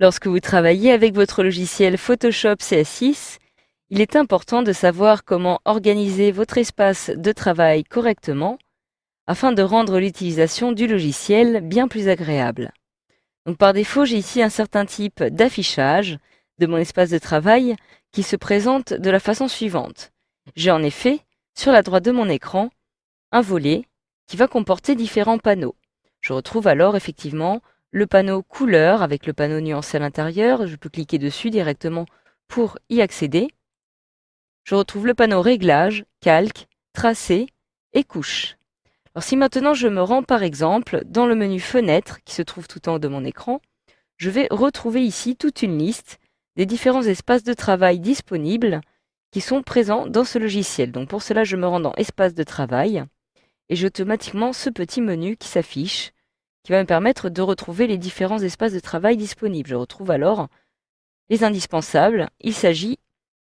Lorsque vous travaillez avec votre logiciel Photoshop CS6, il est important de savoir comment organiser votre espace de travail correctement afin de rendre l'utilisation du logiciel bien plus agréable. Donc par défaut, j'ai ici un certain type d'affichage de mon espace de travail qui se présente de la façon suivante. J'ai en effet, sur la droite de mon écran, un volet qui va comporter différents panneaux. Je retrouve alors effectivement le panneau couleur avec le panneau nuancé à l'intérieur. Je peux cliquer dessus directement pour y accéder. Je retrouve le panneau réglage, calque, tracé et couche. Alors si maintenant je me rends par exemple dans le menu fenêtre qui se trouve tout en haut de mon écran, je vais retrouver ici toute une liste des différents espaces de travail disponibles qui sont présents dans ce logiciel. Donc pour cela, je me rends dans espace de travail et j'ai automatiquement ce petit menu qui s'affiche, qui va me permettre de retrouver les différents espaces de travail disponibles. Je retrouve alors les indispensables. Il s'agit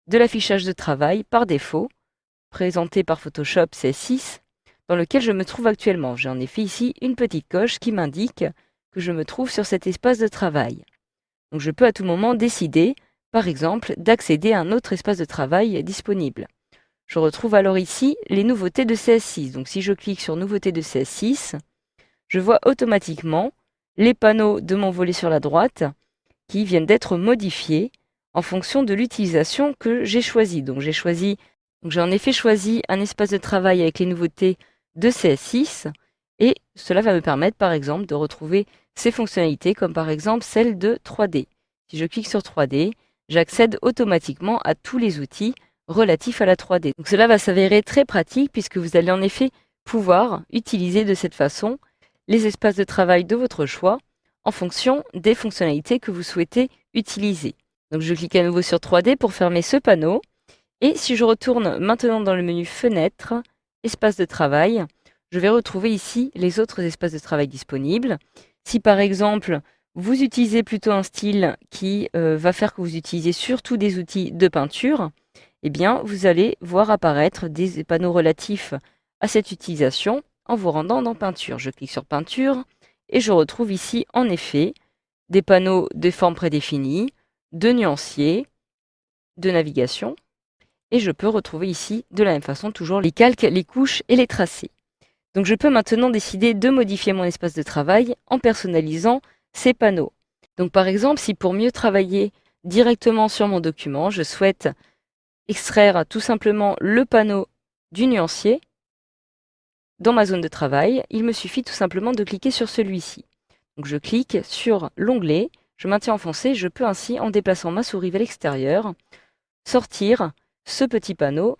de l'affichage de travail par défaut, présenté par Photoshop CS6, dans lequel je me trouve actuellement. J'ai en effet ici une petite coche qui m'indique que je me trouve sur cet espace de travail. Donc je peux à tout moment décider, par exemple, d'accéder à un autre espace de travail disponible. Je retrouve alors ici les nouveautés de CS6. Donc si je clique sur nouveautés de CS6, je vois automatiquement les panneaux de mon volet sur la droite qui viennent d'être modifiés en fonction de l'utilisation que j'ai choisie. Donc j'ai en effet choisi un espace de travail avec les nouveautés de CS6 et cela va me permettre par exemple de retrouver ces fonctionnalités comme par exemple celle de 3D. Si je clique sur 3D, j'accède automatiquement à tous les outils relatifs à la 3D. Donc cela va s'avérer très pratique puisque vous allez en effet pouvoir utiliser de cette façon les espaces de travail de votre choix en fonction des fonctionnalités que vous souhaitez utiliser. Donc je clique à nouveau sur 3D pour fermer ce panneau. Et si je retourne maintenant dans le menu Fenêtre, Espace de travail, je vais retrouver ici les autres espaces de travail disponibles. Si par exemple, vous utilisez plutôt un style qui va faire que vous utilisez surtout des outils de peinture, eh bien, vous allez voir apparaître des panneaux relatifs à cette utilisation en vous rendant dans Peinture. Je clique sur Peinture et je retrouve ici en effet des panneaux de formes prédéfinies, de nuanciers, de navigation. Et je peux retrouver ici, de la même façon, toujours les calques, les couches et les tracés. Donc je peux maintenant décider de modifier mon espace de travail en personnalisant ces panneaux. Donc par exemple, si pour mieux travailler directement sur mon document, je souhaite extraire tout simplement le panneau du nuancier dans ma zone de travail, il me suffit tout simplement de cliquer sur celui-ci. Donc je clique sur l'onglet, je maintiens enfoncé, je peux ainsi, en déplaçant ma souris vers l'extérieur, sortir ce petit panneau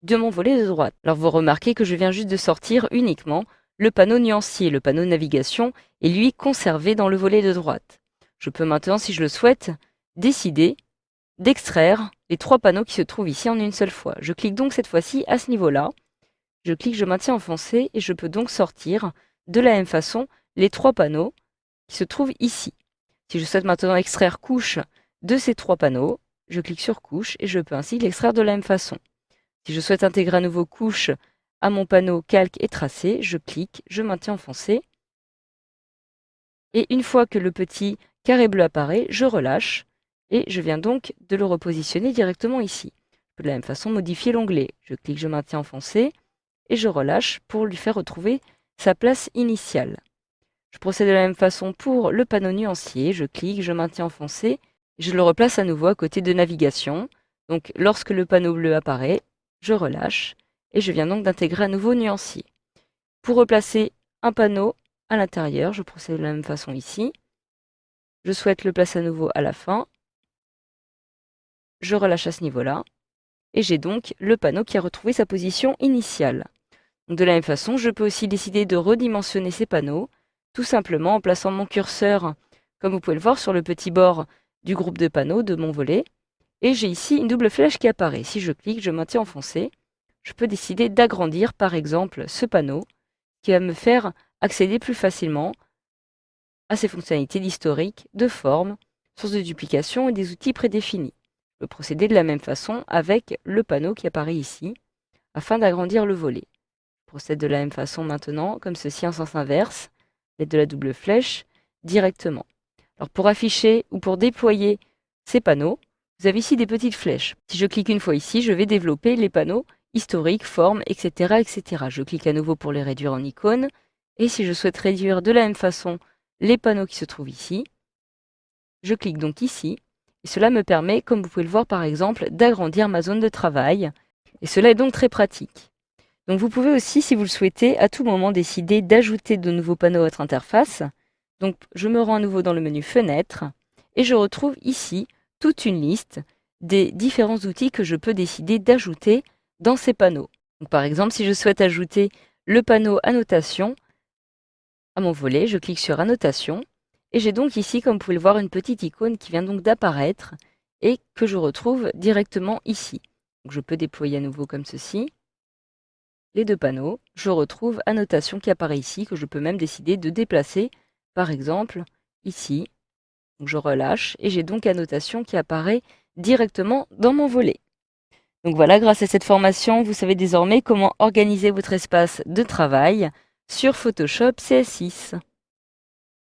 de mon volet de droite. Alors vous remarquez que je viens juste de sortir uniquement le panneau nuancier, le panneau navigation est lui conservé dans le volet de droite. Je peux maintenant, si je le souhaite, décider d'extraire les trois panneaux qui se trouvent ici en une seule fois. Je clique donc cette fois-ci à ce niveau-là, je clique, je maintiens enfoncé et je peux donc sortir de la même façon les trois panneaux qui se trouvent ici. Si je souhaite maintenant extraire couche de ces trois panneaux, je clique sur couche et je peux ainsi l'extraire de la même façon. Si je souhaite intégrer à nouveau couche à mon panneau calque et tracé, je clique, je maintiens enfoncé. Et une fois que le petit carré bleu apparaît, je relâche et je viens donc de le repositionner directement ici. Je peux de la même façon modifier l'onglet. Je clique, je maintiens enfoncé et je relâche pour lui faire retrouver sa place initiale. Je procède de la même façon pour le panneau nuancier. Je clique, je maintiens enfoncé et je le replace à nouveau à côté de navigation. Donc lorsque le panneau bleu apparaît, je relâche et je viens donc d'intégrer à nouveau nuancier. Pour replacer un panneau à l'intérieur, je procède de la même façon ici. Je souhaite le placer à nouveau à la fin. Je relâche à ce niveau-là. Et j'ai donc le panneau qui a retrouvé sa position initiale. Donc de la même façon, je peux aussi décider de redimensionner ces panneaux, tout simplement en plaçant mon curseur, comme vous pouvez le voir, sur le petit bord du groupe de panneaux de mon volet. Et j'ai ici une double flèche qui apparaît. Si je clique, je maintiens enfoncé. Je peux décider d'agrandir, par exemple, ce panneau, qui va me faire accéder plus facilement à ces fonctionnalités d'historique, de forme, source de duplication et des outils prédéfinis. Je peux procéder de la même façon avec le panneau qui apparaît ici, afin d'agrandir le volet. Je procède de la même façon maintenant, comme ceci en sens inverse, l'aide de la double flèche, directement. Alors pour afficher ou pour déployer ces panneaux, vous avez ici des petites flèches. Si je clique une fois ici, je vais développer les panneaux historiques, formes, etc., etc. Je clique à nouveau pour les réduire en icônes. Et si je souhaite réduire de la même façon les panneaux qui se trouvent ici, je clique donc ici. Et cela me permet, comme vous pouvez le voir par exemple, d'agrandir ma zone de travail. Et cela est donc très pratique. Donc vous pouvez aussi, si vous le souhaitez, à tout moment décider d'ajouter de nouveaux panneaux à votre interface. Donc je me rends à nouveau dans le menu Fenêtre et je retrouve ici toute une liste des différents outils que je peux décider d'ajouter dans ces panneaux. Donc, par exemple, si je souhaite ajouter le panneau Annotation à mon volet, je clique sur Annotation et j'ai donc ici, comme vous pouvez le voir, une petite icône qui vient donc d'apparaître et que je retrouve directement ici. Donc, je peux déployer à nouveau comme ceci les deux panneaux. Je retrouve Annotation qui apparaît ici, que je peux même décider de déplacer, par exemple ici. Donc, je relâche et j'ai donc Annotation qui apparaît directement dans mon volet. Donc voilà, grâce à cette formation, vous savez désormais comment organiser votre espace de travail sur Photoshop CS6.